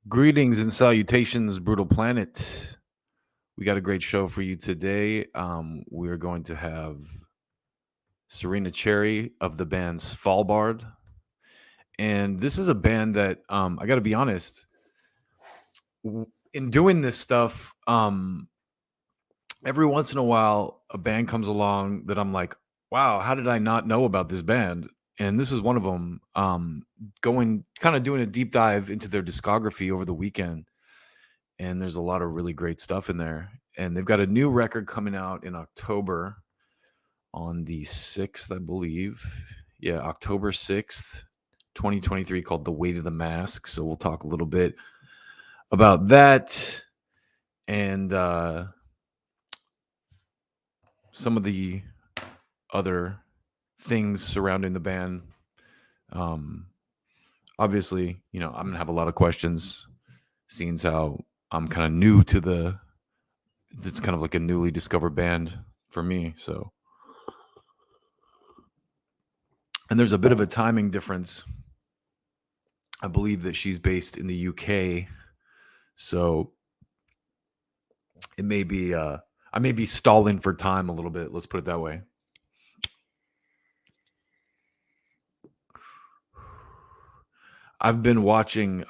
Greetings and salutations, Brutal Planet. We got a great show for you today. We're going to have Serena Cherry of the band Svalbard. And this is a band that I got to be honest, in doing this stuff, every once in a while, a band comes along that I'm like, wow, how did I not know about this band? And this is one of them. Going kind of doing a deep dive into their discography over the weekend, and there's a lot of really great stuff in there. And they've got a new record coming out in October on the 6th, I believe. Yeah, October 6th, 2023, called The Weight of the Mask. So we'll talk a little bit about that and some of the other things surrounding the band. Um, Obviously, I'm going to have a lot of questions, seeing how I'm kind of new to it's kind of like a newly discovered band for me. So, and there's a bit of a timing difference. I believe that she's based in the UK, so it may be I may be stalling for time a little bit. Let's put it that way. I've been watching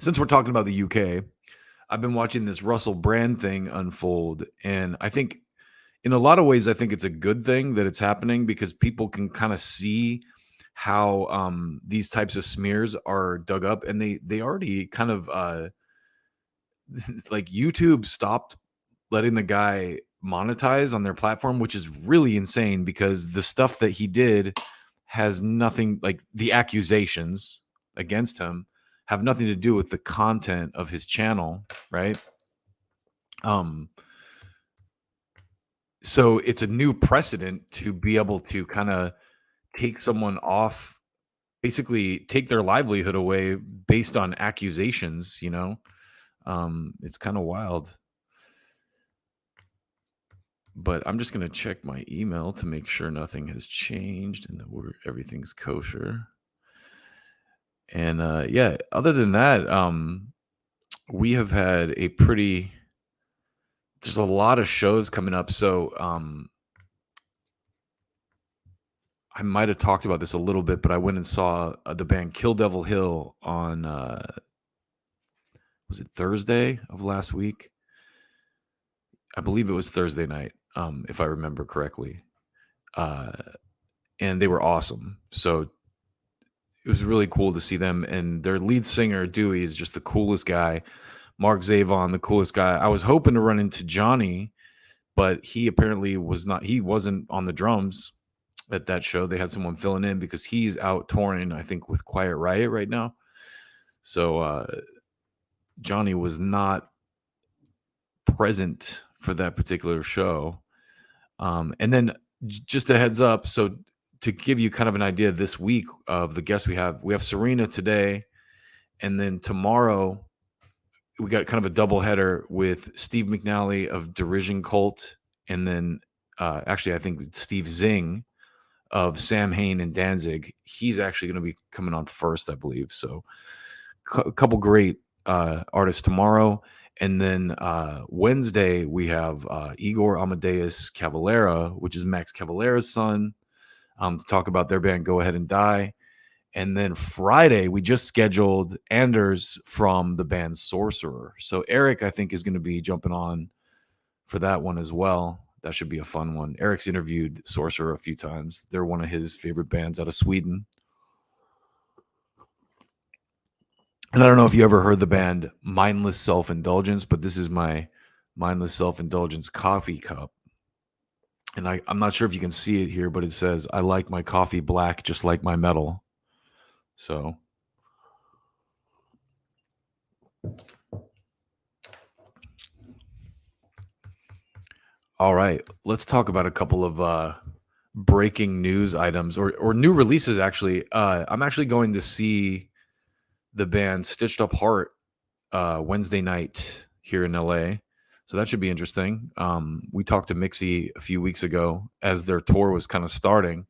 since we're talking about the UK, I've been watching this Russell Brand thing unfold, and I think in a lot of ways I think it's a good thing that it's happening because people can kind of see how these types of smears are dug up, and they already kind of like YouTube stopped letting the guy monetize on their platform, which is really insane because the stuff that he did has nothing, like the accusations against him have nothing to do with the content of his channel, right? Um so it's a new precedent to be able to kind of take someone off, basically take their livelihood away based on accusations. It's kind of wild. But I'm just going to check my email to make sure nothing has changed and that everything's kosher. And yeah, other than that, we have had there's a lot of shows coming up. So I might have talked about this a little bit, but I went and saw the band Kill Devil Hill on, was it Thursday of last week? I believe it was Thursday night, if I remember correctly. And they were awesome. So it was really cool to see them. And their lead singer, Dewey, is just the coolest guy. Mark Zavon, the coolest guy. I was hoping to run into Johnny, but he apparently wasn't on the drums at that show. They had someone filling in because he's out touring, I think, with Quiet Riot right now. So Johnny was not present for that particular show. And then just a heads up, so to give you kind of an idea this week of the guests we have Serena today, and then tomorrow we got kind of a double header with Steve McNally of Derision Cult, and then actually I think Steve Zing of Sam Hain and Danzig. He's actually going to be coming on first, I believe. So a couple great artists tomorrow. And then Wednesday, we have Igor Amadeus Cavalera, which is Max Cavalera's son, to talk about their band Go Ahead and Die. And then Friday, we just scheduled Anders from the band Sorcerer. So Eric, I think, is going to be jumping on for that one as well. That should be a fun one. Eric's interviewed Sorcerer a few times. They're one of his favorite bands out of Sweden. And I don't know if you ever heard the band Mindless Self-Indulgence, but this is my Mindless Self-Indulgence coffee cup. And I'm not sure if you can see it here, but it says, "I like my coffee black just like my metal." So all right, let's talk about a couple of breaking news items or new releases, actually. I'm actually going to see the band Stitched Up Heart Wednesday night here in LA. So that should be interesting. We talked to Mixie a few weeks ago as their tour was kind of starting.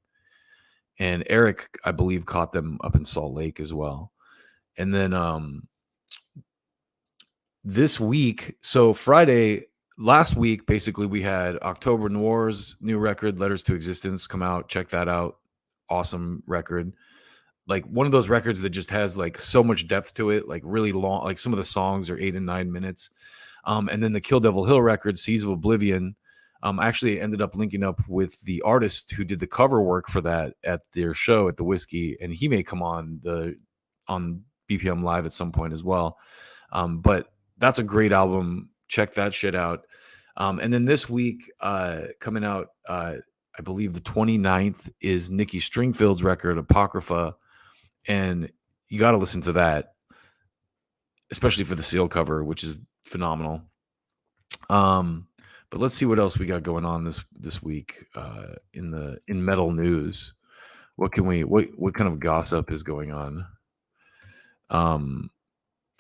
And Eric, I believe, caught them up in Salt Lake as well. And then this week, so Friday last week, basically we had October Noir's new record, Letters to Existence, come out. Check that out. Awesome record. Like one of those records that just has like so much depth to it, like really long, like some of the songs are 8 and 9 minutes. And then the Kill Devil Hill record, Seas of Oblivion. I actually ended up linking up with the artist who did the cover work for that at their show at the Whiskey, and he may come on BPM Live at some point as well. But that's a great album. Check that shit out. And then this week, coming out, I believe the 29th, is Nikki Stringfield's record, Apocrypha. And you got to listen to that, especially for the seal cover, which is phenomenal. But let's see what else we got going on this week in metal news. What kind of gossip is going on?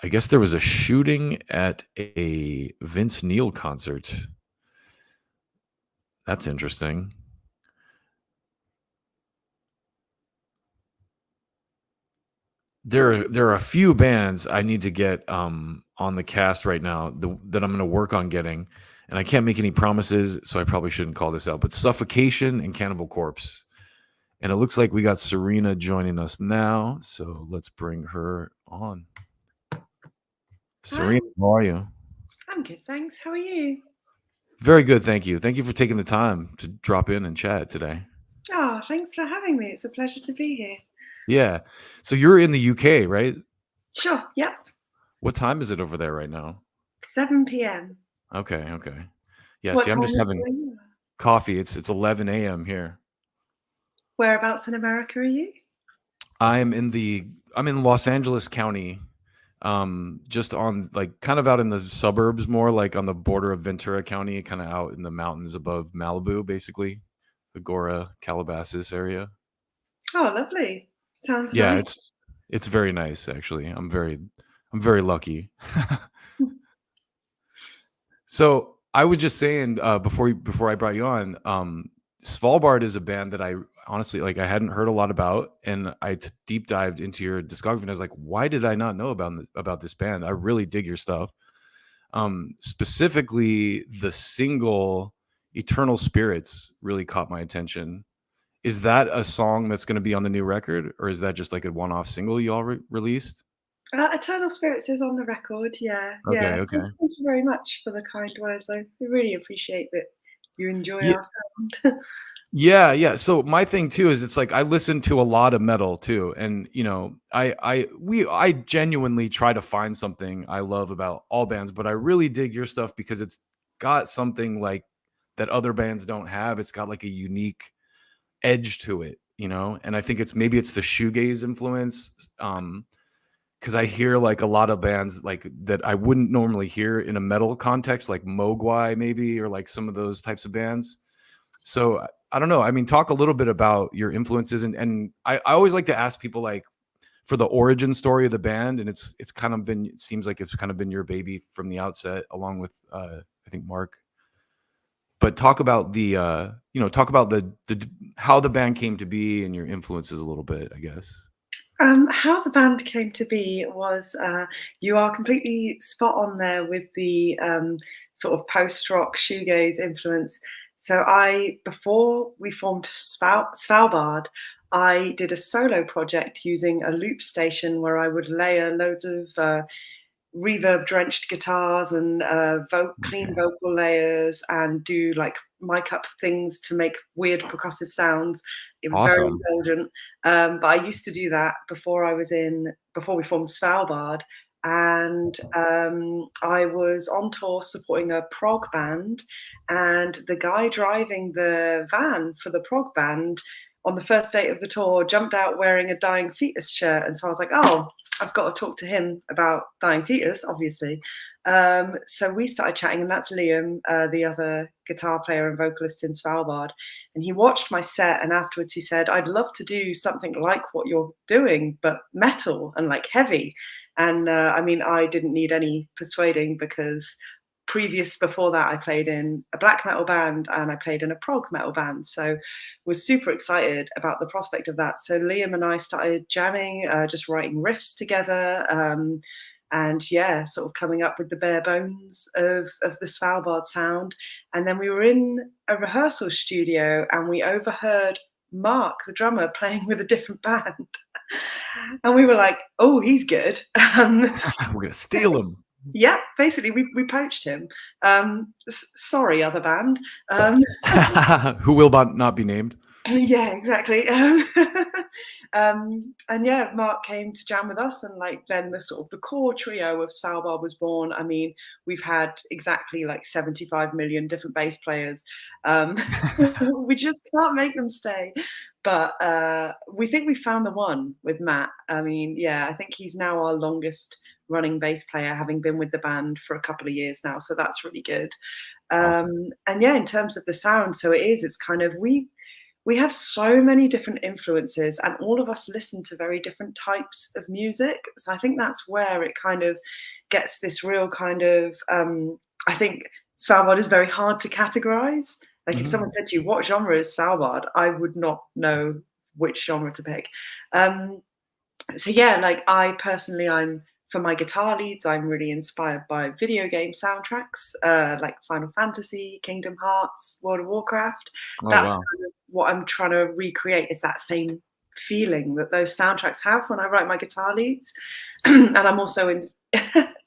I guess there was a shooting at a Vince Neil concert. That's interesting. There are a few bands I need to get on the cast right now that I'm going to work on getting, and I can't make any promises, so I probably shouldn't call this out. But Suffocation and Cannibal Corpse, and it looks like we got Serena joining us now, so let's bring her on. Serena, how are you? I'm good, thanks. How are you? Very good, thank you. Thank you for taking the time to drop in and chat today. Oh, thanks for having me. It's a pleasure to be here. Yeah, so you're in the UK, right? Sure, yep. What time is it over there right now? 7 p.m. Okay. Yeah, What see, I'm time just is it having where you are? coffee. It's 11 a.m. here. Whereabouts in America are you? I'm in Los Angeles County, just on like kind of out in the suburbs, more like on the border of Ventura County, kind of out in the mountains above Malibu, basically, Agora, Calabasas area. Oh, lovely. Sounds Yeah, nice. it's very nice actually. I'm very lucky. So I was just saying before I brought you on, Svalbard is a band that I honestly like. I hadn't heard a lot about, and I deep dived into your discography, and I was like, why did I not know about this band? I really dig your stuff. Specifically, the single "Eternal Spirits" really caught my attention. Is that a song that's going to be on the new record, or is that just like a one-off single you all released? Eternal Spirits is on the record, yeah, yeah. Okay, okay. Thank you very much for the kind words. I really appreciate that you enjoy Yeah, our sound. yeah. So my thing too is it's like I listen to a lot of metal too, and I genuinely try to find something I love about all bands, but I really dig your stuff because it's got something like that other bands don't have. It's got like a unique edge to it, and I think maybe it's the shoegaze influence. Because I hear like a lot of bands like that I wouldn't normally hear in a metal context, like Mogwai maybe, or like some of those types of bands. So I don't know. I mean, talk a little bit about your influences, and I always like to ask people like for the origin story of the band, and it's kind of been, it seems like it's kind of been your baby from the outset, along with I think Mark. But talk about talk about the how the band came to be and your influences a little bit, I guess. How the band came to be was you are completely spot on there with the sort of post rock shoegaze influence. So, before we formed Svalbard, I did a solo project using a loop station where I would layer loads of reverb drenched guitars and clean Okay. vocal layers and do like mic up things to make weird percussive sounds. It was very Awesome. indulgent. But I used to do that before we formed Svalbard. And I was on tour supporting a prog band, and the guy driving the van for the prog band on the first date of the tour jumped out wearing a Dying Fetus shirt. And so I was like, oh, I've got to talk to him about Dying Fetus, obviously. So we started chatting, and that's Liam, the other guitar player and vocalist in Svalbard. And he watched my set, and afterwards he said, I'd love to do something like what you're doing, but metal and like heavy. And I mean, I didn't need any persuading because before that I played in a black metal band and I played in a prog metal band, so was super excited about the prospect of that. So Liam and I started jamming, just writing riffs together, and yeah, sort of coming up with the bare bones of the Svalbard sound. And then we were in a rehearsal studio and we overheard Mark, the drummer, playing with a different band. And we were like, oh, he's good. We're gonna steal him. Yeah, basically, we poached him. Sorry, other band. Who will not be named. Yeah, exactly. And yeah, Mark came to jam with us, and like then the sort of the core trio of Svalbard was born. I mean, we've had exactly like 75 million different bass players. Um, we just can't make them stay. But we think we found the one with Matt. I mean, yeah, I think he's now our longest running bass player, having been with the band for a couple of years now. So that's really good. Awesome. And yeah, in terms of the sound, so it's kind of we have so many different influences and all of us listen to very different types of music. So I think that's where it kind of gets this real kind of I think Svalbard is very hard to categorize. Like if Mhm. someone said to you, what genre is Svalbard? I would not know which genre to pick. Um, so yeah, like I personally, I'm for my guitar leads, I'm really inspired by video game soundtracks, like Final Fantasy, Kingdom Hearts, World of Warcraft. Oh, That's wow. kind of what I'm trying to recreate is that same feeling that those soundtracks have when I write my guitar leads. And I'm also in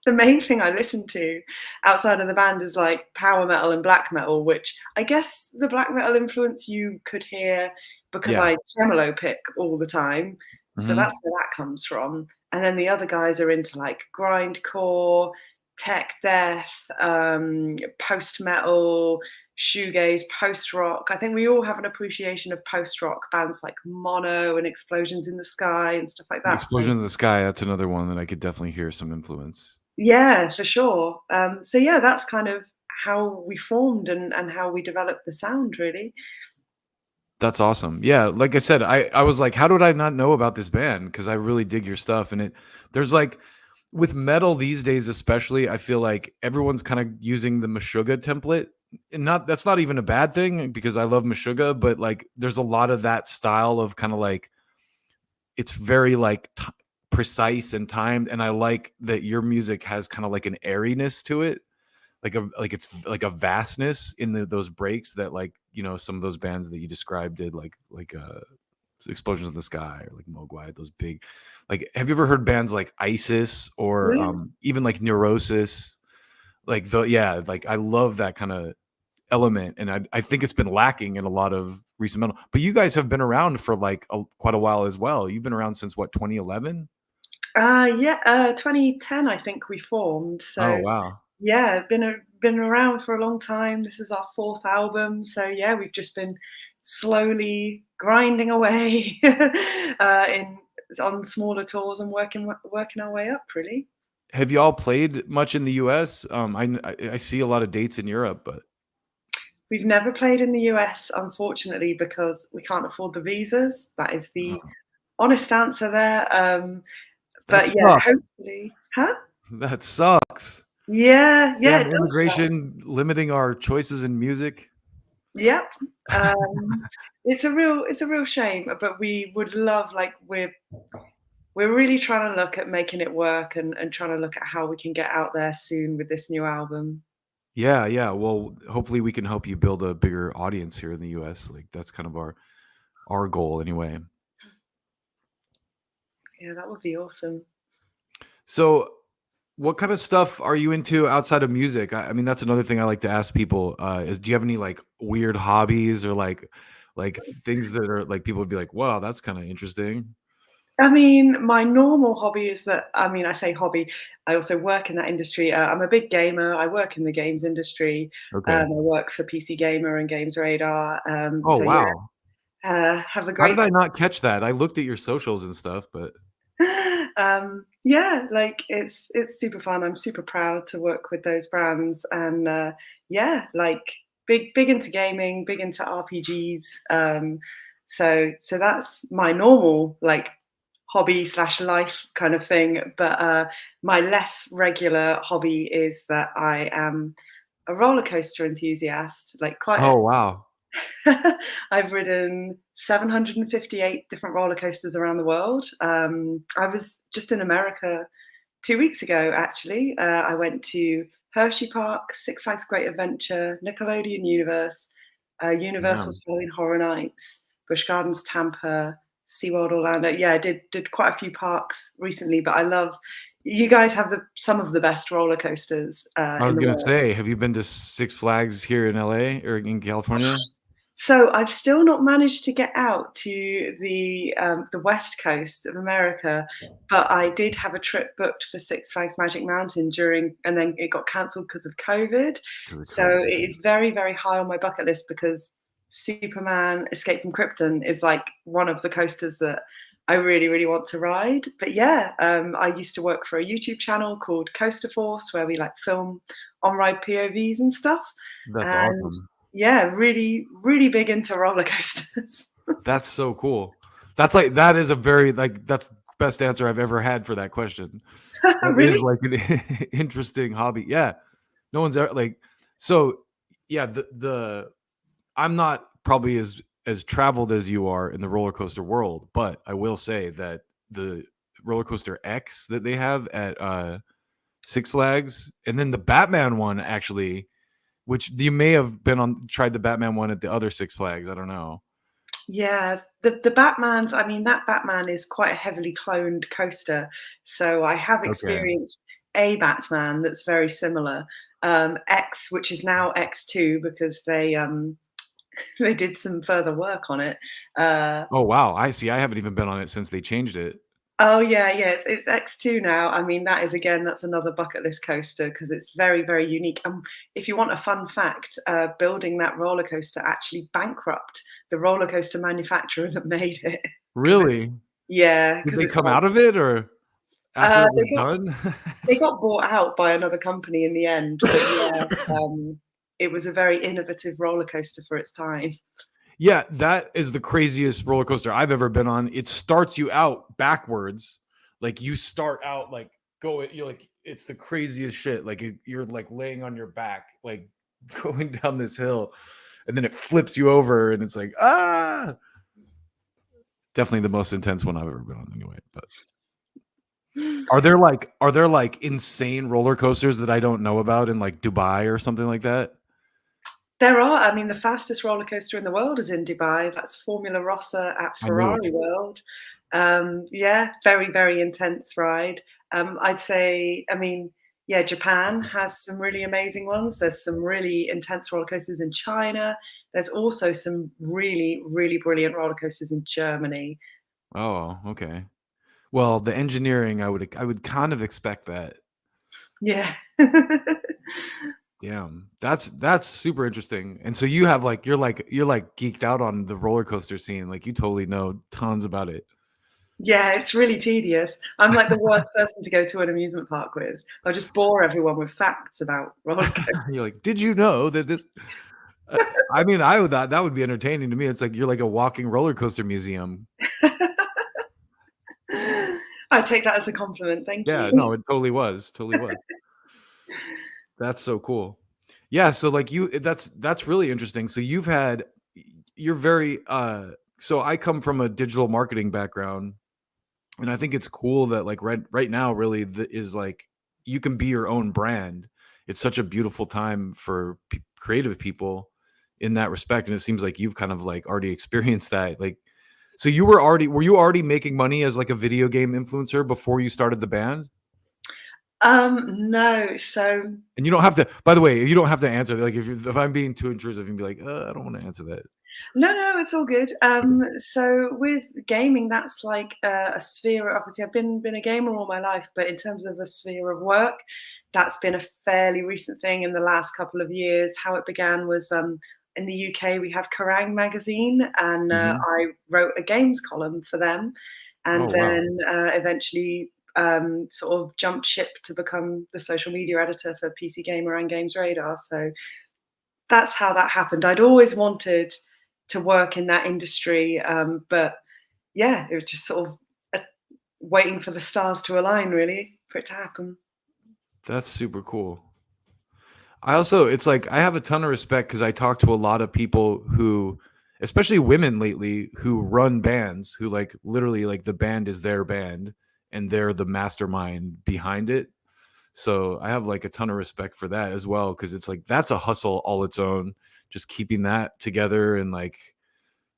the main thing I listen to outside of the band is like power metal and black metal, which I guess the black metal influence you could hear because Yeah. I tremolo pick all the time. So Mhm. that's where that comes from. And then the other guys are into like grindcore, tech death, post metal, shoegaze, post rock. I think we all have an appreciation of post rock bands like Mono and Explosions in the Sky and stuff like that. So Explosion in the Sky, that's another one that I could definitely hear some influence. yeah, for sure. So yeah, that's kind of how we formed and how we developed the sound, really. That's awesome. Yeah, like I said, I was like, "How did I not know about this band?" Because I really dig your stuff, and there's like with metal these days especially, I feel like everyone's kinda using the Meshuggah template, and not that's not even a bad thing because I love Meshuggah, but, like, there's a lot of that style of kinda like it's very, like, precise and timed, and I like that your music has kinda like an airiness to it. Like it's like a vastness in those breaks that like some of those bands that you described did like Explosions in the Sky or like Mogwai, those big like have you ever heard bands like Isis or Yeah. even like Neurosis, like the yeah, like I love that kind of element, and I think it's been lacking in a lot of recent metal, but you guys have been around for like quite a while as well. You've been around since what, 2011? Yeah, 2010, I think we formed. Oh, So wow. yeah, been around for a long time. This is our fourth album. So yeah, we've just been slowly grinding away in on smaller tours and working our way up, really. Have you all played much in the US? I see a lot of dates in Europe, but We've never played in the US, unfortunately, because we can't afford the visas. That is the uh, honest answer there. that But yeah, sucks. hopefully, huh? That sucks. Yeah, yeah, Damn it does suck. immigration limiting our choices in music. Yep. Um, it's a real shame, but we would love like we're really trying to look at making it work and trying to look at how we can get out there soon with this new album. Yeah, yeah. Well, hopefully we can help you build a bigger audience here in the US. Like that's kind of our goal anyway. Yeah, that would be awesome. So, what kind of stuff are you into outside of music? I mean, that's another thing I like to ask people. Is do you have any like weird hobbies or like things that are like people would be like, "Wow, that's kind of interesting." I mean, my normal hobby is that I mean, I say hobby, I also work in that industry. I'm a big gamer. I work in the games industry. Okay. I work for PC Gamer and Games Radar. Oh, So yeah, wow. have a How did great I not catch that? I looked at your socials and stuff, but yeah, like it's super fun. I'm super proud to work with those brands, and yeah, like big into gaming, big into RPGs. So that's my normal like hobby slash life kind of thing. But my less regular hobby is that I am a roller coaster enthusiast, like quite oh, wow. I've ridden 758 different roller coasters around the world. I was just in America 2 weeks ago, actually. I went to Hershey Park, Six Flags Great Adventure, Nickelodeon Universe, Damn. Universal's Halloween Horror Nights, Busch Gardens Tampa, SeaWorld Orlando. Yeah, I did quite a few parks recently, but I love you guys have some of the best roller coasters I was in the gonna world. say, have you been to Six Flags here in LA or in California? So I've still not managed to get out to the West Coast of America, but I did have a trip booked for Six Flags Magic Mountain and then it got cancelled because of COVID. Because of So it COVID. is very, very high on my bucket list because Superman Escape from Krypton is like one of the coasters that I really, really want to ride. But yeah, I used to work for a YouTube channel called Coaster Force where we like film on-ride POVs and stuff. That's And awesome. yeah, really, really big into roller coasters. That's so cool. That's like that is a very like that's best answer I've ever had for that question. That is Really? like an interesting hobby. Yeah. No one's ever like so yeah, the I'm not probably as traveled as you are in the roller coaster world, but I will say that the roller coaster X that they have at Six Flags and then the Batman one actually, which you may have been on tried the Batman one at the other Six Flags. I don't know. Yeah, the Batmans, I mean, that Batman is quite a heavily cloned coaster. So I have Okay. experienced a Batman that's very similar. X, which is now X2 because they did some further work on it. Uh, Oh wow, I see. I haven't even been on it since they changed it. Oh, yeah, yeah, it's X2 now. I mean, that's another bucket list coaster because it's very, very unique. If you want a fun fact, building that roller coaster actually bankrupt the roller coaster manufacturer that made it because it's Really? yeah, Did because they it's come like, out of it or after it was they got done? they got bought out by another company in the end, but yeah, it was a very innovative roller coaster for its time. Yeah, that is the craziest roller coaster I've ever been on. It starts you out backwards. Like you start out like going you're like it's the craziest shit. Like you're like laying on your back like going down this hill and then it flips you over and it's like ah definitely the most intense one I've ever been on anyway. But are there like insane roller coasters that I don't know about in like Dubai or something like that? There are. I mean, the fastest roller coaster in the world is in Dubai. That's Formula Rossa at I knew Ferrari it. World. Yeah, very, very intense ride. I'd say, I mean, yeah, Japan has some really amazing ones. There's some really intense roller coasters in China. There's also some really, really brilliant roller coasters in Germany. Oh, okay. Well, the engineering, I would kind of expect that. Yeah. Damn, that's super interesting. And so you have like you're like geeked out on the roller coaster scene. Like you totally know tons about it. Yeah, it's really tedious. I'm like the worst person to go to an amusement park with. I just bore everyone with facts about roller coasters. You're like, did you know that this? Uh, I mean, I would that would be entertaining to me. It's like you're like a walking roller coaster museum. I take that as a compliment, thank Yeah, you. no, it totally was. That's so cool. Yeah, so like that's really interesting. So you're very so I come from a digital marketing background and I think it's cool that like right now really is like you can be your own brand. It's such a beautiful time for creative people in that respect and it seems like you've kind of like already experienced that like so were you already making money as like a video game influencer before you started the band? No, so And you don't have to. By the way, you don't have to answer. Like if I'm being too intrusive, you can be like, I don't want to answer that. no, it's all good. Okay. So with gaming, that's like a sphere. Obviously, I've been a gamer all my life, but in terms of a sphere of work, that's been a fairly recent thing in the last couple of years. How it began was in the UK, we have Kerrang magazine, and Hmm. I wrote a games column for them, Oh and wow, then eventually sort of jumped ship to become the social media editor for PC Gamer and Games Radar. So that's how that happened. I'd always wanted to work in that industry, but yeah, it was just sort of uh, waiting for the stars to align, really, for it to happen. that's super cool. I also, it's like I have a ton of respect because I talk to a lot of people who, especially women lately, who run bands, who like literally like the band is their band, and they're the mastermind behind it. So I have like a ton of respect for that as well, because it's like that's a hustle all its own, just keeping that together, and like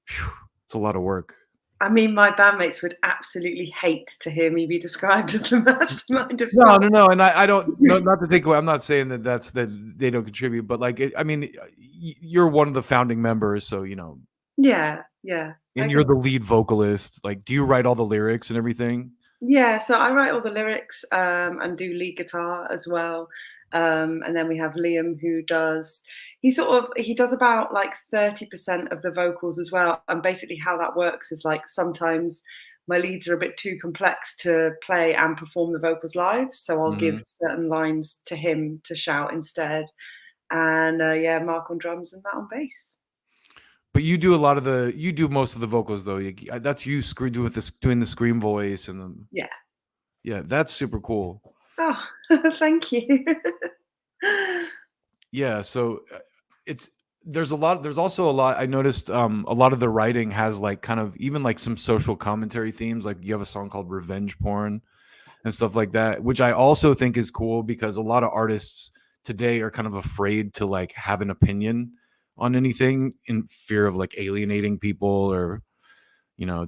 phew, it's a lot of work. I mean, my bandmates would absolutely hate to hear me be described as the mastermind of No, songs. no, no, and I don't, no, not to take away. I'm not saying that that they don't contribute, but like I mean, you're one of the founding members, so Yeah, yeah. and you're the lead vocalist. Like, do you write all the lyrics and everything? Yeah, so I write all the lyrics, and do lead guitar as well. And then we have Liam who does he does about like 30% of the vocals as well. And basically how that works is like sometimes my leads are a bit too complex to play and perform the vocals live. So I'll give Hmm. certain lines to him to shout instead. And yeah, Mark on drums and Matt on bass. But you do a lot of you do most of the vocals though. That's you doing the scream voice and Yeah. yeah, that's super cool. Oh, thank you. Yeah, so it's there's also a lot I noticed. A lot of the writing has like kind of even like some social commentary themes. Like you have a song called Revenge Porn and stuff like that, which I also think is cool because a lot of artists today are kind of afraid to like have an opinion on anything in fear of like alienating people, or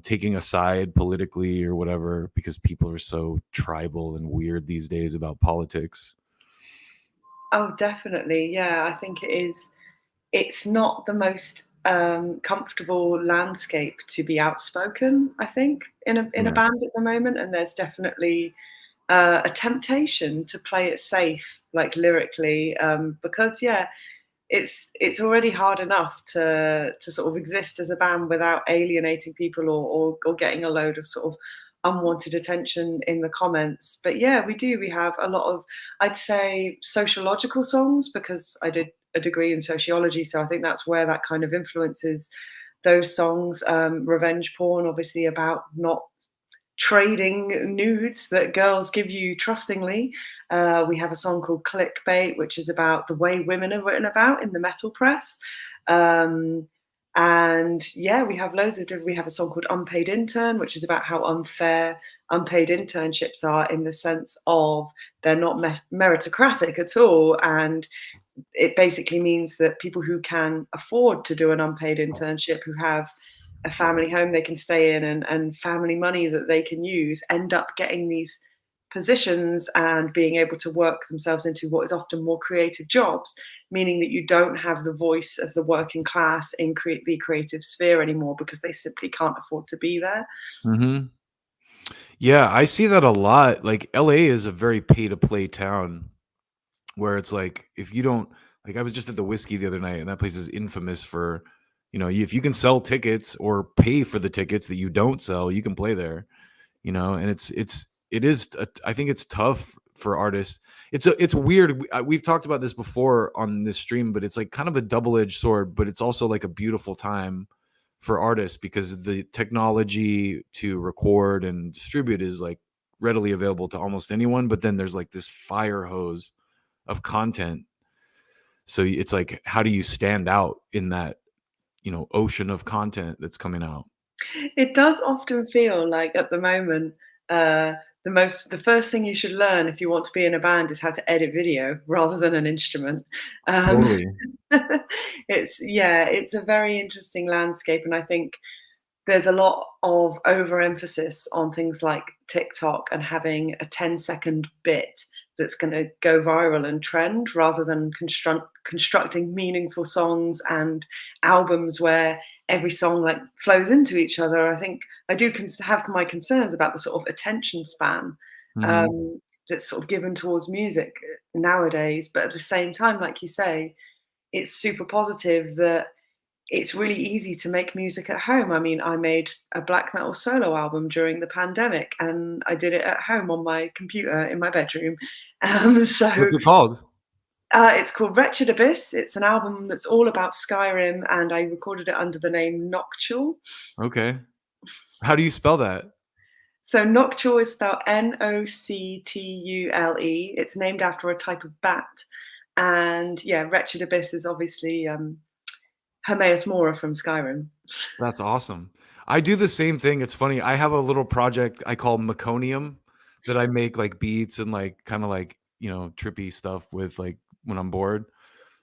taking a side politically or whatever, because people are so tribal and weird these days about politics. Oh, definitely. Yeah, I think it is. It's not the most comfortable landscape to be outspoken, I think, in a Yeah. band at the moment, and there's definitely a temptation to play it safe, like lyrically, because yeah, it's already hard enough to sort of exist as a band without alienating people or getting a load of sort of unwanted attention in the comments. But yeah, we have a lot of, I'd say, sociological songs, because I did a degree in sociology, so I think that's where that kind of influences those songs. Revenge porn, obviously, about not trading nudes that girls give you trustingly. We have a song called Clickbait, which is about the way women are written about in the metal press. Um, and yeah, we have we have a song called Unpaid Intern, which is about how unfair unpaid internships are, in the sense of they're not meritocratic at all. And it basically means that people who can afford to do an unpaid internship, who have a family home they can stay in, and family money that they can use, end up getting these positions and being able to work themselves into what is often more creative jobs, meaning that you don't have the voice of the working class in the creative sphere anymore, because they simply can't afford to be there. Hmm. Yeah, I see that a lot. Like LA is a very pay to play town, where it's like if you don't, like, I was just at the Whiskey the other night, and that place is infamous for, if you can sell tickets or pay for the tickets that you don't sell, you can play there. And I think it's tough for artists. It's weird. We've talked about this before on this stream, but it's like kind of a double-edged sword, but it's also like a beautiful time for artists, because the technology to record and distribute is like readily available to almost anyone, but then there's like this fire hose of content. So it's like, how do you stand out in that, ocean of content that's coming out? It does often feel like at the moment, uh, the first thing you should learn if you want to be in a band is how to edit video rather than an instrument. Um, Totally. it's a very interesting landscape, and I think there's a lot of overemphasis on things like TikTok and having a 10-second bit that's going to go viral and trend, rather than constructing meaningful songs and albums where every song like flows into each other. I think I do have my concerns about the sort of attention span Hmm. um, that's sort of given towards music nowadays. But at the same time, like you say, it's super positive that it's really easy to make music at home. I mean, I made a black metal solo album during the pandemic, and I did it at home on my computer in my bedroom. So What's it called? it's called Wretched Abyss. It's an album that's all about Skyrim, and I recorded it under the name Noctule. Okay. How do you spell that? So Noctule is spelled Noctule. It's named after a type of bat. And yeah, Wretched Abyss is obviously Hermaeus Mora from Skyrim. That's awesome. I do the same thing. It's funny. I have a little project I call Meconium, that I make like beats and like kind of like, trippy stuff with like when I'm bored.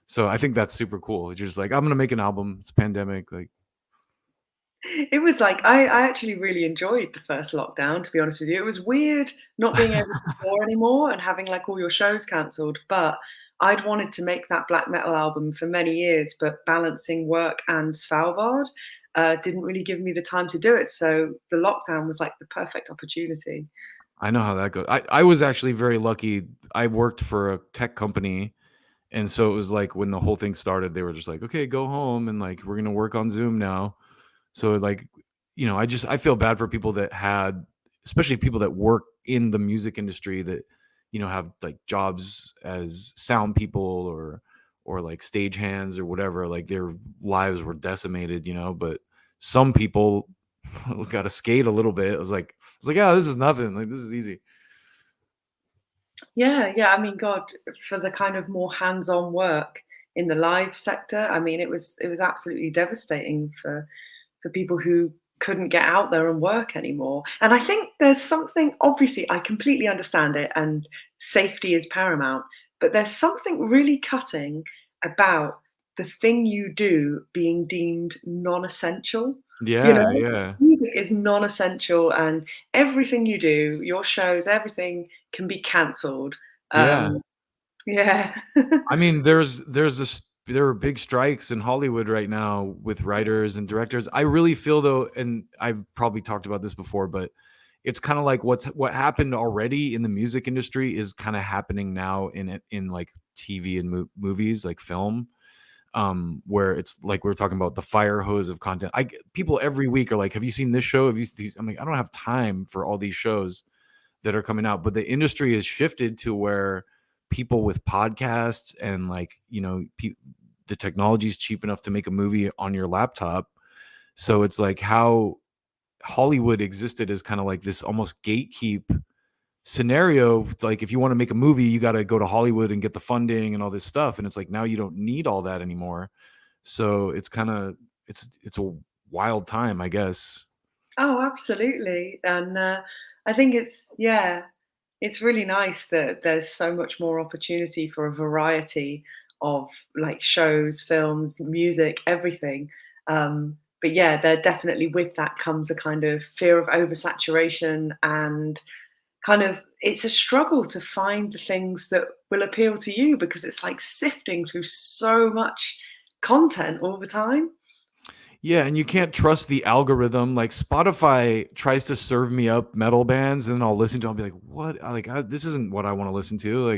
So I think that's super cool. It's just like I'm gonna make an album. It's pandemic, like It was like I actually really enjoyed the first lockdown, to be honest with you. It was weird not being able to tour anymore and having, like, all your shows cancelled, but I'd wanted to make that black metal album for many years, but balancing work and Svalbard, didn't really give me the time to do it, so the lockdown was, like, the perfect opportunity. I know how that goes. I was actually very lucky. I worked for a tech company, and so it was like when the whole thing started, they were just like, "Okay, go home and like we're gonna work on Zoom now." So like, I feel bad for people that had, especially people that work in the music industry that, have like jobs as sound people or like stage hands or whatever. Like their lives were decimated, but some people got to skate a little bit. I was like, yeah, this is nothing. Like this is easy. Yeah, yeah. I mean, God, for the kind of more hands-on work in the live sector, I mean, it was absolutely devastating for people who couldn't get out there and work anymore. And I think there's something, obviously, I completely understand it, and safety is paramount, but there's something really cutting about the thing you do being deemed non-essential. You Yeah, know, yeah, music is non-essential, and everything you do, your shows, everything can be cancelled. yeah. Yeah. I mean, there are big strikes in Hollywood right now with writers and directors. I really feel though, and I've probably talked about this before, but it's kind of like what happened already in the music industry is kind of happening now in like TV and movies, like film, where it's like we are talking about the fire hose of content. People every week are like, "Have you seen this show? Have you these?" I'm like, I don't have time for all these shows that are coming out, but the industry has shifted to where people with podcasts and like the technology is cheap enough to make a movie on your laptop. So it's like how Hollywood existed as kind of like this almost gatekeep scenario. It's like if you want to make a movie, you got to go to Hollywood and get the funding and all this stuff, and it's like now you don't need all that anymore. So it's kind of it's a wild time, I guess. Oh, absolutely. And I think yeah, it's really nice that there's so much more opportunity for a variety of like shows, films, music, everything. But yeah, there definitely with that comes a kind of fear of oversaturation, and kind of it's a struggle to find the things that will appeal to you because it's like sifting through so much content all the time. Yeah, and you can't trust the algorithm. Like Spotify tries to serve me up metal bands, and then I'll listen to. I'll be like, "What? This isn't what I want to listen to."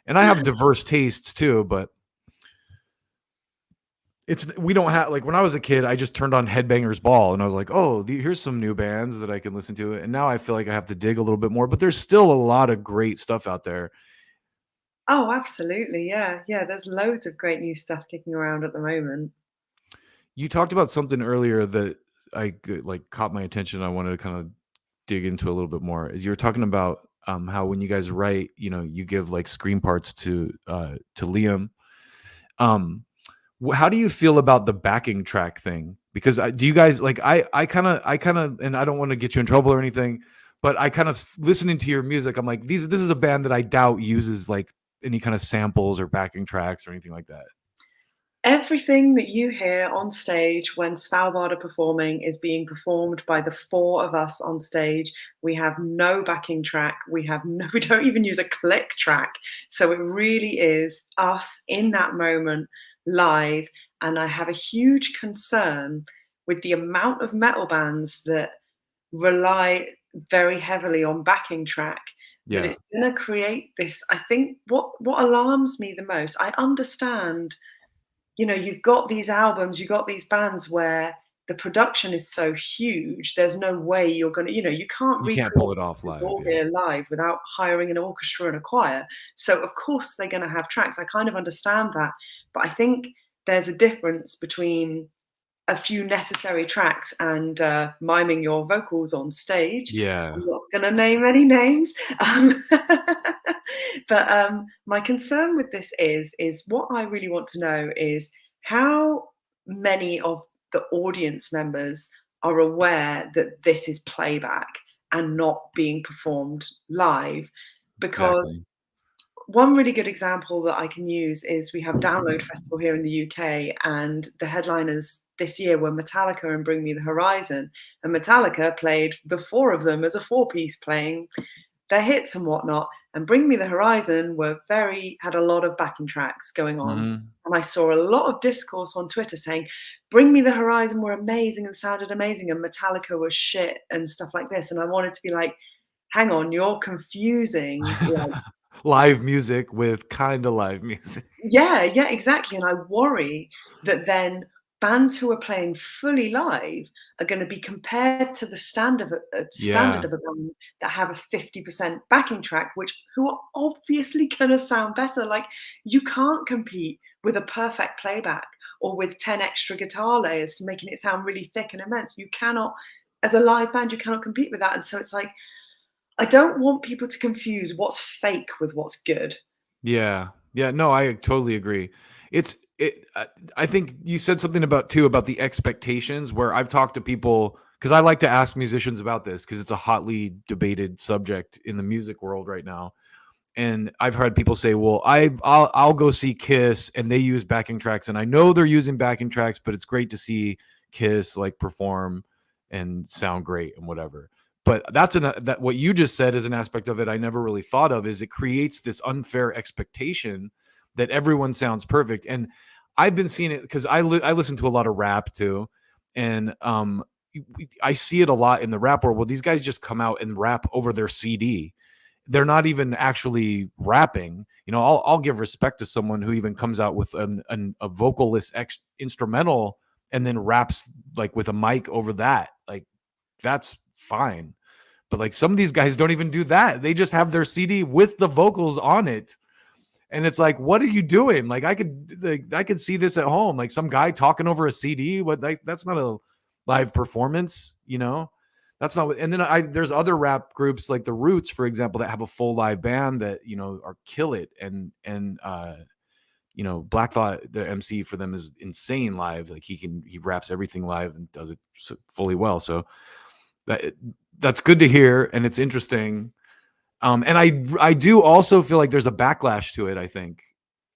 And I have diverse tastes too. But we don't have like when I was a kid, I just turned on Headbangers Ball, and I was like, "Oh, here's some new bands that I can listen to." And now I feel like I have to dig a little bit more. But there's still a lot of great stuff out there. Oh, absolutely. Yeah. Yeah. There's loads of great new stuff kicking around at the moment. You talked about something earlier that like caught my attention. I wanted to kind of dig into a little bit more. Is you're talking about how when you guys write, you give like screen parts to Liam. Um, how do you feel about the backing track thing? Because do you guys like I kind of, and I don't want to get you in trouble or anything, but I kind of listening to your music, I'm like this is a band that I doubt uses like any kind of samples or backing tracks or anything like that. Everything that you hear on stage when Svalbard are performing is being performed by the four of us on stage. We have no backing track. We have no, we don't even use a click track. So it really is us in that moment live. And I have a huge concern with the amount of metal bands that rely very heavily on backing track, that Yeah, it's going to create this. I think what alarms me the most, I understand, you've got these albums, you've got these bands where the production is so huge, there's no way you're gonna, you can't you can't recreate pull it off the live. ball Yeah. here live without hiring an orchestra and a choir. So of course they're gonna have tracks. I kind of understand that. But I think there's a difference between a few necessary tracks and miming your vocals on stage. Yeah. I'm not gonna name any names. Um, but my concern with this is what I really want to know is how many of the audience members are aware that this is playback, and not being performed live. Because Exactly. one really good example that I can use is we have Download Festival here in the UK, and the headliners this year were Metallica and Bring Me the Horizon. And Metallica played the four of them as a four-piece, playing their hits and whatnot. And Bring Me the Horizon had a lot of backing tracks going on. Mhm. And I saw a lot of discourse on Twitter saying, Bring Me the Horizon were amazing and sounded amazing, and Metallica was shit and stuff like this. And I wanted to be like, hang on, you're confusing like Live music with kinda live music. yeah, yeah, exactly, and I worry that then bands who are playing fully live are gonna be compared to the standard Yeah. of a band that have a 50% backing track, who are obviously gonna sound better. Like, you can't compete with a perfect playback or with 10 extra guitar layers making it sound really thick and immense. You cannot as a live band, you cannot compete with that, and so it's like, I don't want people to confuse what's fake with what's good. Yeah. Yeah, no, I totally agree. I think you said something about too about the expectations where I've talked to people because I like to ask musicians about this because it's a hotly debated subject in the music world right now. And I've heard people say, "Well, I'll go see Kiss and they use backing tracks and I know they're using backing tracks, but it's great to see Kiss like perform and sound great and whatever." But that what you just said is an aspect of it I never really thought of is it creates this unfair expectation that everyone sounds perfect. And I've been seeing it because I listen to a lot of rap too, and I see it a lot in the rap world. Well, these guys just come out and rap over their CD. They're not even actually rapping. You know, I'll give respect to someone who even comes out with a vocalist instrumental and then raps like with a mic over that. Like that's fine. But like some of these guys don't even do that. They just have their CD with the vocals on it. And it's like, what are you doing? Like I could see this at home. Like some guy talking over a CD. What like that's not a live performance, you know? That's not and then there's other rap groups like the Roots, for example, that have a full live band that, you know, are kill it. And you know, Black Thought, the MC for them is insane live. Like he raps everything live and does it fully well. So that that's good to hear and it's interesting. And I do also feel like there's a backlash to it, I think,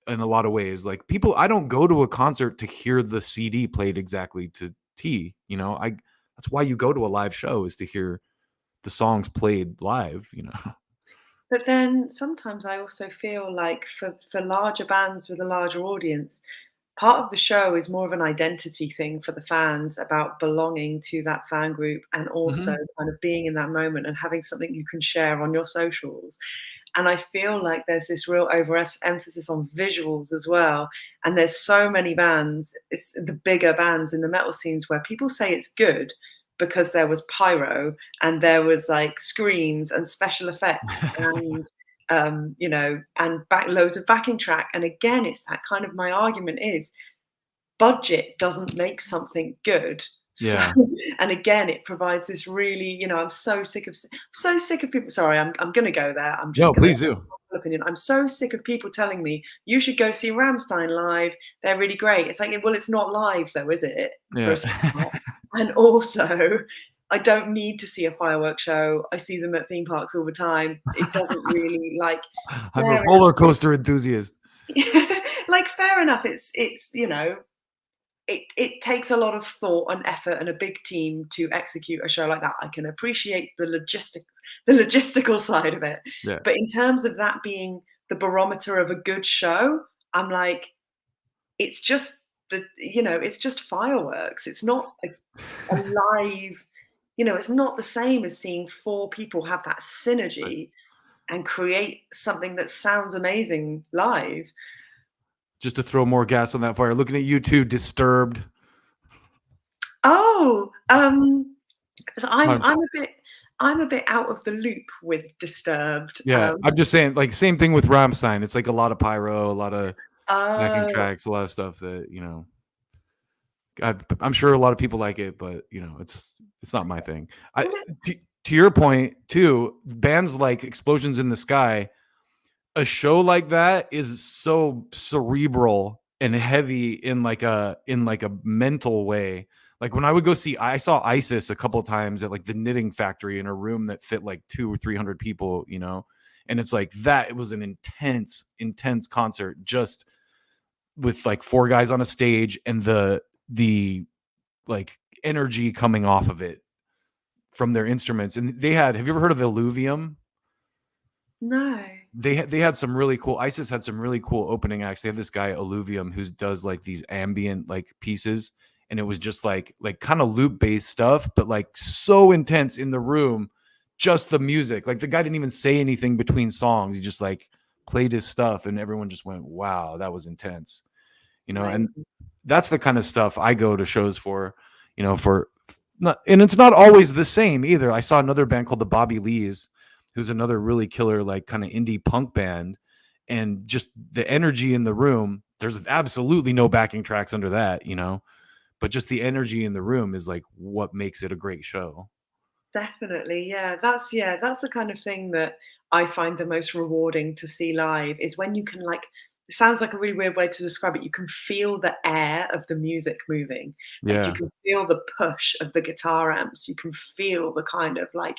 in a lot of ways. Like people I don't go to a concert to hear the CD played exactly to T, you know. I That's why you go to a live show is to hear the songs played live, you know. But then sometimes I also feel like for larger bands with a larger audience, part of the show is more of an identity thing for the fans about belonging to that fan group and also Mhm. kind of being in that moment and having something you can share on your socials. And I feel like there's this real emphasis on visuals as well. And there's so many bands, it's the bigger bands in the metal scenes where people say it's good because there was pyro and there was like screens and special effects and and loads of backing track. And again, it's that kind of my argument is budget doesn't make something good. So, Yeah. and again, it provides this really, I'm so sick of people. Sorry, I'm going to go there. I'm No, just going to please do. opinion. I'm so sick of people telling me you should go see Ramstein live. They're really great. It's like, well, it's not live though, is it? For a Yeah. start. And also, I don't need to see a fireworks show. I see them at theme parks all the time. It doesn't really like I'm a fair roller coaster enthusiast. enough. Like fair enough. It's it takes a lot of thought and effort and a big team to execute a show like that. I can appreciate the logistical side of it. Yeah. But in terms of that being the barometer of a good show, I'm like, it's just it's just fireworks. It's not a live, it's not the same as seeing four people have that synergy and create something that sounds amazing live. Just to throw more gas on that fire. Looking at you two, Disturbed. Oh, so I'm I'm a bit out of the loop with Disturbed. Yeah, I'm just saying, like, same thing with Rammstein. It's like a lot of pyro, a lot of backing Oh, tracks, a lot of stuff that, you know, I'm sure a lot of people like it, but you know, it's not my thing. I well, it's to your point too, bands like Explosions in the Sky, a show like that is so cerebral and heavy in like a mental way. Like when I would go see, I saw ISIS a couple times at like the Knitting Factory in a room that fit like 200 or 300 people, you know, and it's like that. It was an intense concert, just with like four guys on a stage and the like energy coming off of it from their instruments. And they had, have you ever heard of Illuvium? No. They had some really cool, ISIS had some really cool opening acts. They have this guy Illuvium who does like these ambient like pieces, and it was just like kind of loop based stuff, but like so intense in the room, just the music. Like the guy didn't even say anything between songs. He just like played his stuff and everyone just went, wow, that was intense. You know, and Amazing. that's the kind of stuff I go to shows for, you know, for not, and it's not always the same either. I saw another band called the Bobby Lees, who's another really killer, like kind of indie punk band. And just the energy in the room, there's absolutely no backing tracks under that, you know, but just the energy in the room is like what makes it a great show. Definitely, yeah, that's the kind of thing that I find the most rewarding to see live is when you can like it sounds like a really weird way to describe it. You can feel the air of the music moving. Like you Yeah. can feel the push of the guitar amps. You can feel the kind of like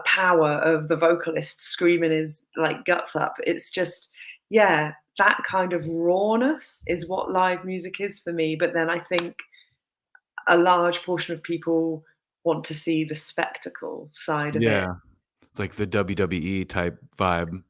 power of the vocalist screaming his like guts up. It's just, yeah, that kind of rawness is what live music is for me. But then I think a large portion of people want to see the spectacle side of it. Yeah. It's like the WWE type vibe.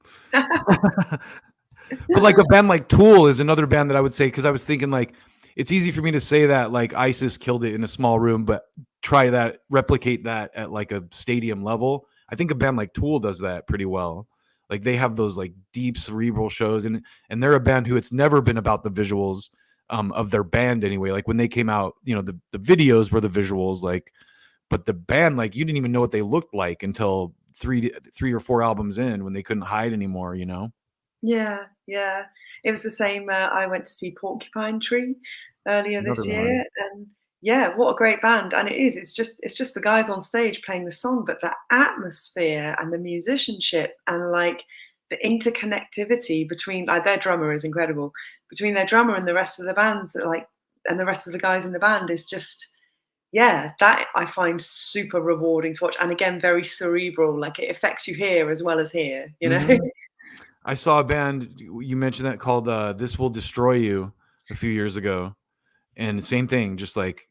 But like a band like Tool is another band that I would say, because I was thinking like it's easy for me to say that like ISIS killed it in a small room, but try that, replicate that at like a stadium level. I think a band like Tool does that pretty well. Like they have those like deep cerebral shows, and they're a band who it's never been about the visuals of their band anyway. Like when they came out, you know, the videos were the visuals, like, but the band, like you didn't even know what they looked like until three or four albums in when they couldn't hide anymore, you know? Yeah, yeah. It was the same, I went to see Porcupine Tree earlier Another this one. year, and yeah, what a great band, and it is, it's just the guys on stage playing the song, but the atmosphere and the musicianship and, like, the interconnectivity between like, their drummer is incredible. Between their drummer and the rest of the bands that, like and the rest of the guys in the band is just yeah, that I find super rewarding to watch, and again, very cerebral, like, it affects you here as well as here, you know? Mhm. I saw a band, you mentioned that, called This Will Destroy You a few years ago. And same thing, just like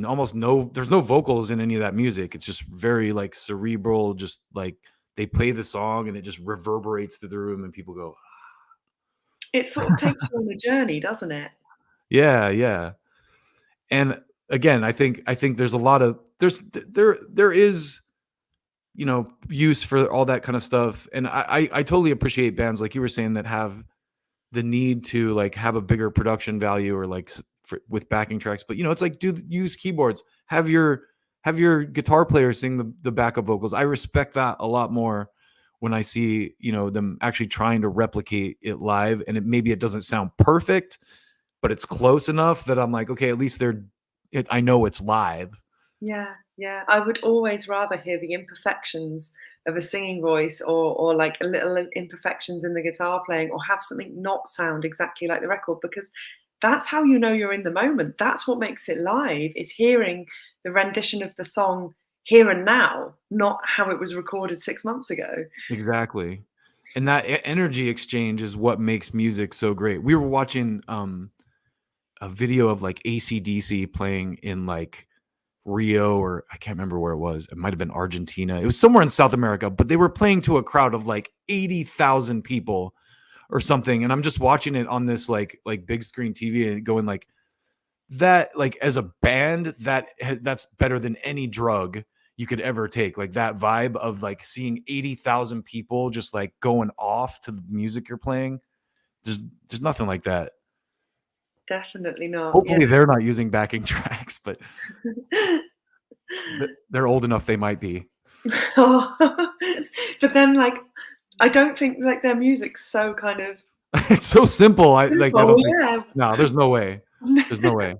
almost no, there's no vocals in any of that music. It's just very like cerebral, just like they play the song and it just reverberates through the room and people go, It sort of takes you on a journey, doesn't it? yeah, yeah. And again, I think there's a lot of there is, you know, use for all that kind of stuff. And I totally appreciate bands like you were saying that have the need to like have a bigger production value or like with backing tracks. But you know, it's like use keyboards, have your guitar player sing the backup vocals. I respect that a lot more when I see, you know, them actually trying to replicate it live, and maybe it doesn't sound perfect, but it's close enough that I'm like, okay, at least I know it's live. Yeah, yeah. I would always rather hear the imperfections of a singing voice or like a little imperfections in the guitar playing or have something not sound exactly like the record because that's how you know you're in the moment. That's what makes it live is hearing the rendition of the song here and now, not how it was recorded 6 months ago. Exactly. And that energy exchange is what makes music so great. We were watching a video of like AC/DC playing in like Rio, or I can't remember where it was. It might have been Argentina. It was somewhere in South America, but they were playing to a crowd of like 80,000 people or something. And I'm just watching it on this like big screen TV and going like that, like as a band, that's better than any drug you could ever take. Like that vibe of like seeing 80,000 people just like going off to the music you're playing. There's nothing like that. Definitely not. Yeah. Hopefully they're not using backing tracks, but they're old enough they might be. But then like I don't think like their music's so kind of It's so simple. I simple, don't think, yeah. no, there's no way. There's no way.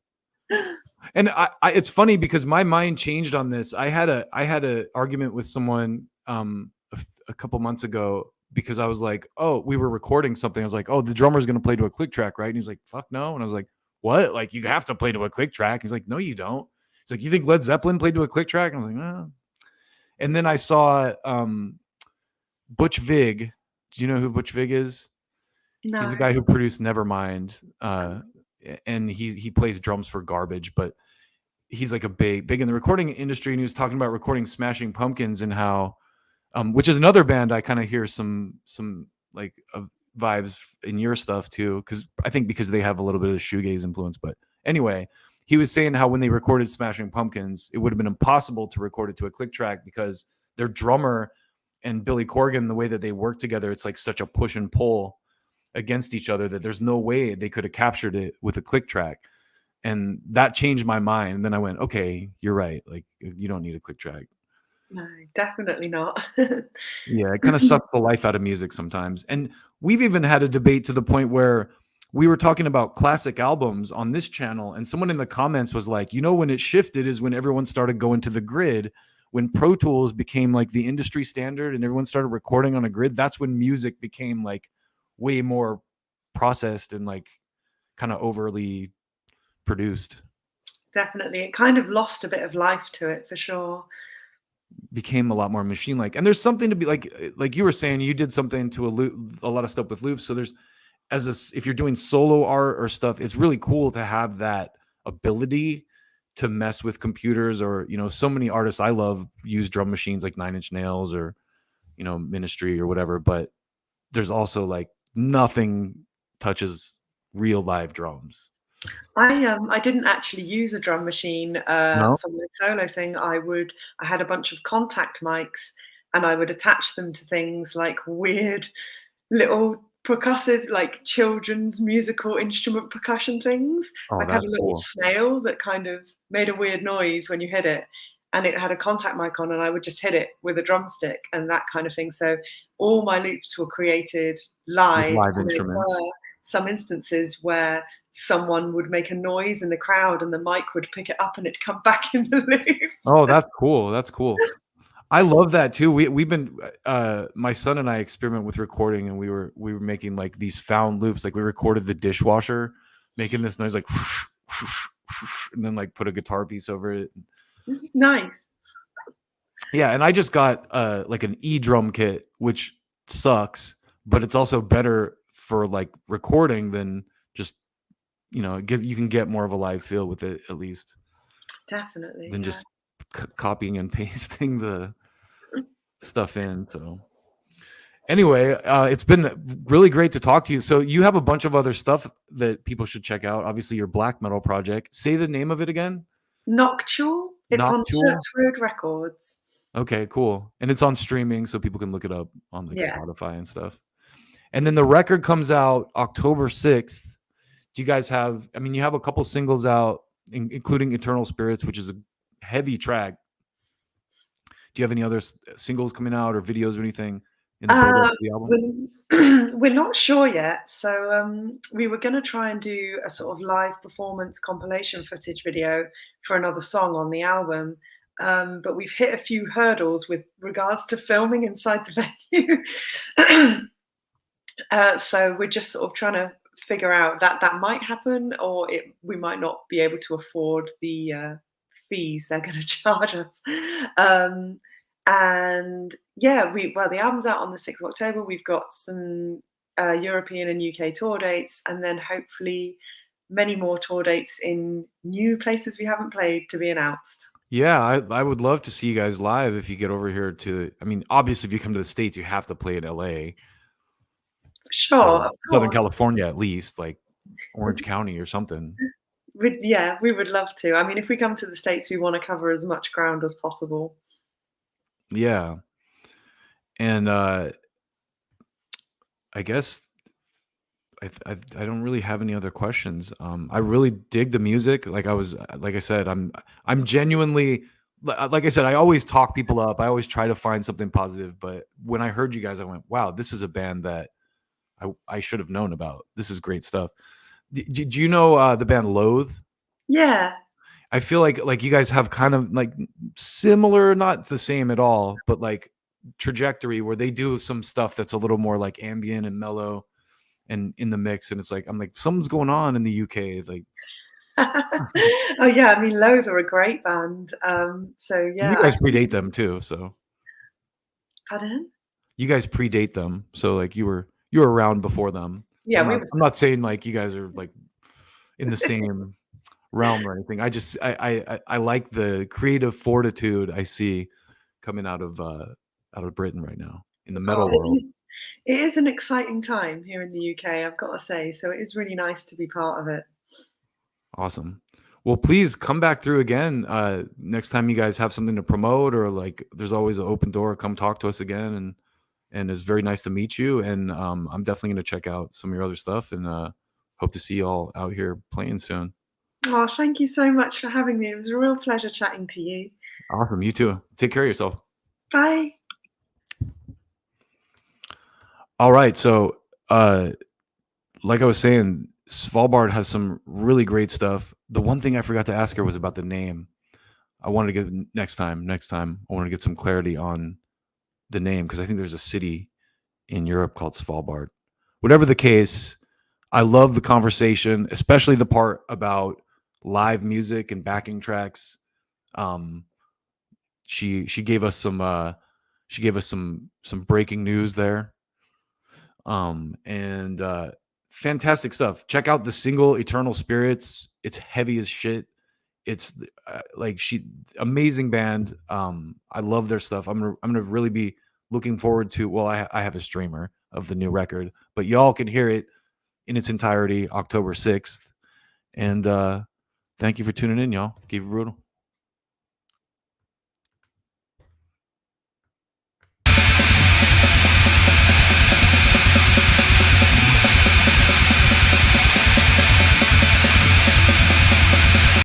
And it's funny because my mind changed on this. I had a argument with someone a couple months ago because I was like, oh, we were recording something. I was like, oh, the drummer's gonna play to a click track, right? And he's like, fuck no. And I was like, what? Like, you have to play to a click track. He's like, no, you don't. He's like, you think Led Zeppelin played to a click track? And I was like, oh. And then I saw Butch Vig. Do you know who Butch Vig is? No. He's the guy who produced Nevermind, and he plays drums for Garbage, but he's like a big in the recording industry, and he was talking about recording Smashing Pumpkins and how, which is another band I kind of hear some like vibes in your stuff too, because I think because they have a little bit of the shoegaze influence. But anyway, he was saying how when they recorded Smashing Pumpkins, it would have been impossible to record it to a click track because their drummer and Billy Corgan, the way that they work together, it's like such a push and pull against each other that there's no way they could have captured it with a click track. And that changed my mind. And then I went, okay, you're right. Like, you don't need a click track. No, definitely not. Yeah, it kind of sucks the life out of music sometimes. And we've even had a debate to the point where we were talking about classic albums on this channel, and someone in the comments was like, when it shifted is when everyone started going to the grid. When Pro Tools became like the industry standard and everyone started recording on a grid, that's when music became like way more processed and like kind of overly produced. Definitely. It kind of lost a bit of life to it, for sure. Became a lot more machine-like. And there's something to be like you were saying, you did something to a lot of stuff with loops. So there's, if you're doing solo art or stuff, it's really cool to have that ability to mess with computers. Or, so many artists I love use drum machines like Nine Inch Nails or, Ministry or whatever. But there's also like nothing touches real live drums. I didn't actually use a drum machine No? for my solo thing. I had a bunch of contact mics, and I would attach them to things like weird little percussive, like children's musical instrument percussion things. Oh, Like, I had that's a little cool. snail that kind of made a weird noise when you hit it, and it had a contact mic on, and I would just hit it with a drumstick and that kind of thing. So all my loops were created With live, live and there instruments. were some instances where someone would make a noise in the crowd and the mic would pick it up and it'd come back in the loop. Oh, that's cool. That's cool. I love that too. We've been my son and I experiment with recording, and we were making like these found loops. Like, we recorded the dishwasher making this noise like whoosh, whoosh, whoosh, and then like put a guitar piece over it. Nice. Yeah, and I just got like an drum kit, which sucks, but it's also better for like recording than just you can get more of a live feel with it, at least, Definitely, than yeah. just copying and pasting the stuff in. So anyway, it's been really great to talk to you. So you have a bunch of other stuff that people should check out. Obviously, your black metal project. Say the name of it again. Noctule. It's on Noctule. Church Road Records. Okay, cool. And it's on streaming, so people can look it up on like Yeah. Spotify and stuff. And then the record comes out October 6th. Do you guys have, you have a couple singles out, including Eternal Spirits, which is a heavy track. Do you have any other singles coming out or videos or anything in the build up to the album? We're not sure yet. So we were going to try and do a sort of live performance compilation footage video for another song on the album. But we've hit a few hurdles with regards to filming inside the venue. So we're just sort of trying to figure out that might happen, or we might not be able to afford the fees they're going to charge us. And yeah, the album's out on the 6th of October. We've got some European and UK tour dates, and then hopefully many more tour dates in new places we haven't played to be announced. Yeah, I would love to see you guys live if you get over here to, obviously if you come to the States, you have to play in LA. Sure, Or of Southern course. California, at least, like Orange County or something. We would love to. If we come to the States, we want to cover as much ground as possible. Yeah. And I guess I don't really have any other questions. I really dig the music. Like I said, I'm genuinely, like I said, I always talk people up. I always try to find something positive. But when I heard you guys, I went, wow, this is a band that I should have known about. This is great stuff. Do you know the band Loathe? Yeah. I feel like you guys have kind of like similar, not the same at all, but like trajectory where they do some stuff that's a little more like ambient and mellow. and in the mix, and it's like I'm like something's going on in the UK. Like Oh yeah, I mean Loathe are a great band. So you yeah, guys predate them too, so pardon? you guys predate them. So like you were around before them. Yeah, we were. I'm not saying like you guys are like in the same realm or anything. I like the creative fortitude I see coming out of Britain right now in the Oh, metal world. it is an exciting time here in the UK, I've got to say. So it is really nice to be part of it. Awesome. Well, please come back through again next time you guys have something to promote, or like there's always an open door. Come talk to us again, and it's very nice to meet you. And I'm definitely going to check out some of your other stuff, and hope to see you all out here playing soon. Oh, thank you so much for having me. It was a real pleasure chatting to you. Awesome. You too. Take care of yourself. Bye. All right. So, like I was saying, Svalbard has some really great stuff. The one thing I forgot to ask her was about the name. I wanted to get next time. I want to get some clarity on the name, because I think there's a city in Europe called Svalbard. Whatever the case, I love the conversation, especially the part about live music and backing tracks. Um, she gave us some breaking news there. And fantastic stuff. Check out the single Eternal Spirits. It's heavy as shit. It's like amazing band. I love their stuff. I'm gonna really be looking forward to. Well, I have a streamer of the new record, but y'all can hear it in its entirety October 6th. And thank you for tuning in, y'all. Keep it brutal.